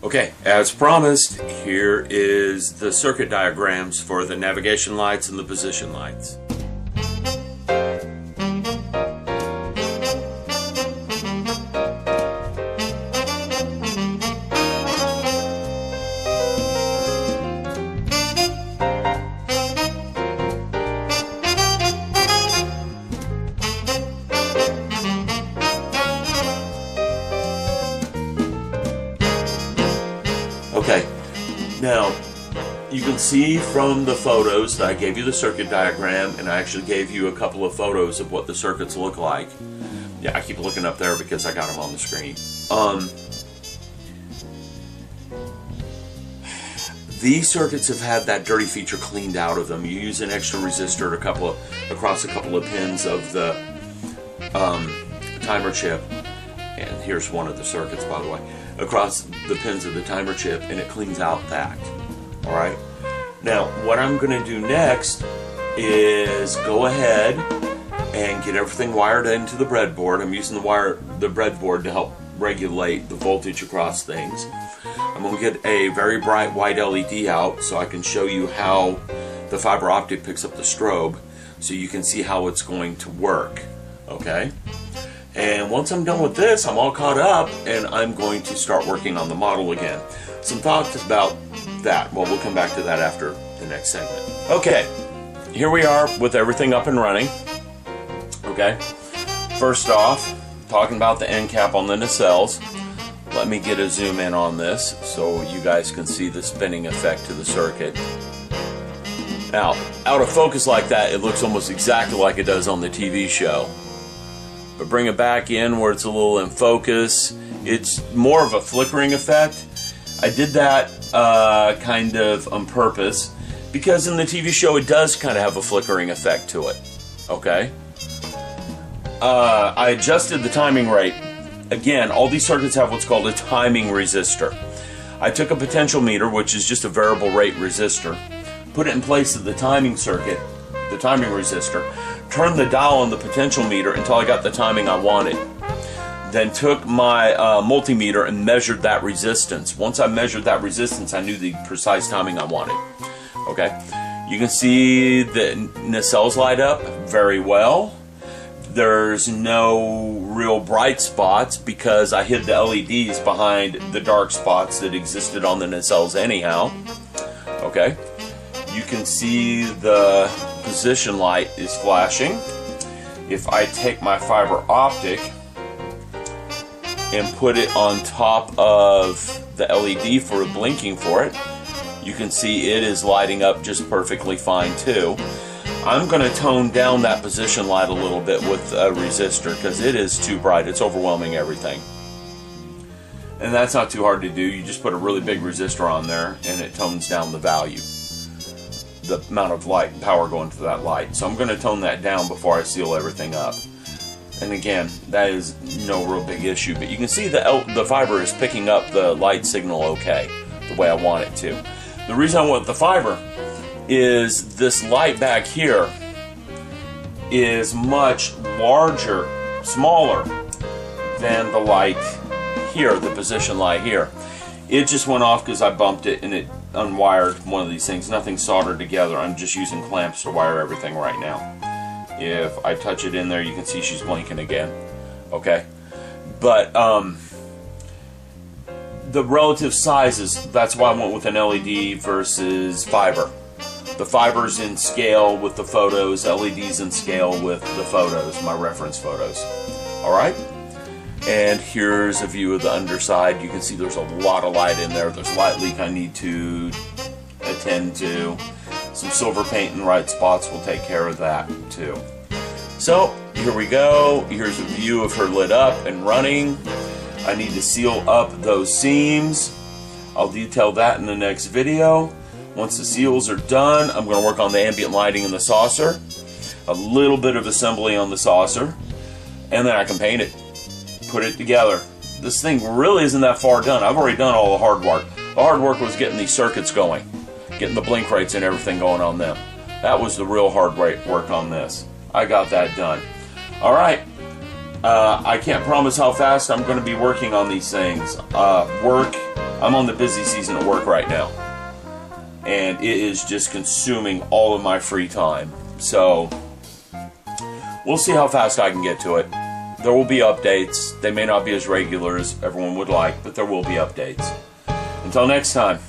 Okay, as promised, here is the circuit diagrams for the navigation lights and the position lights. Okay, now you can see from the photos that I gave you the circuit diagram, and I actually gave you a couple of photos of what the circuits look like. Yeah, I keep looking up there because I got them on the screen. These circuits have had that dirty feature cleaned out of them. You use an extra resistor across a couple of pins of the timer chip, and here's one of the circuits, by the way, across the pins of the timer chip, and it cleans out that. Alright, now what I'm going to do next is go ahead and get everything wired into the breadboard. I'm using the breadboard to help regulate the voltage across things. I'm going to get a very bright white LED out so I can show you how the fiber optic picks up the strobe, so you can see how it's going to work. Okay? And once I'm done with this, I'm all caught up, and I'm going to start working on the model again. Some thoughts about that. Well, we'll come back to that after the next segment. Okay, here we are with everything up and running. Okay, first off, talking about the end cap on the nacelles. Let me get a zoom in on this so you guys can see the spinning effect to the circuit. Now, out of focus like that, it looks almost exactly like it does on the TV show. But bring it back in where it's a little in focus. It's more of a flickering effect. I did that kind of on purpose because in the TV show it does kind of have a flickering effect to it. Okay? I adjusted the timing rate. Again, all these circuits have what's called a timing resistor. I took a potential meter, which is just a variable rate resistor, put it in place of the timing circuit, the timing resistor, turned the dial on the potential meter until I got the timing I wanted. Then took my multimeter and measured that resistance. Once I measured that resistance, I knew the precise timing I wanted. Okay, you can see the nacelles light up very well. There's no real bright spots because I hid the LEDs behind the dark spots that existed on the nacelles anyhow. Okay, you can see the position light is flashing. If I take my fiber optic and put it on top of the LED for blinking for it, you can see it is lighting up just perfectly fine too. I'm going to tone down that position light a little bit with a resistor because it is too bright. It's overwhelming everything. And that's not too hard to do. You just put a really big resistor on there and it tones down the value, the amount of light and power going to that light. So I'm going to tone that down before I seal everything up. And again, that is no real big issue, but you can see the fiber is picking up the light signal okay, the way I want it to. The reason I went with the fiber is this light back here is much larger, smaller than the light here, the position light here. It just went off because I bumped it and it unwired one of these things. Nothing soldered together. I'm just using clamps to wire everything right now. If I touch it in there, you can see she's blinking again. Okay, but the relative sizes, that's why I went with an LED versus fiber. The fiber's in scale with the photos, LED's in scale with the photos, my reference photos. Alright? And here's a view of the underside. You can see there's a lot of light in there. There's a light leak I need to attend to. Some silver paint in the right spots will take care of that too. So here we go. Here's a view of her lit up and running. I need to seal up those seams. I'll detail that in the next video. Once the seals are done, I'm going to work on the ambient lighting in the saucer, a little bit of assembly on the saucer, and then I can paint it, put it together. This thing really isn't that far done. I've already done all the hard work. The hard work was getting these circuits going, getting the blink rates and everything going on them. That was the real hard work on this. I got that done. Alright, I can't promise how fast I'm going to be working on these things. I'm on the busy season of work right now, and it is just consuming all of my free time. So we'll see how fast I can get to it. There will be updates. They may not be as regular as everyone would like, but there will be updates. Until next time.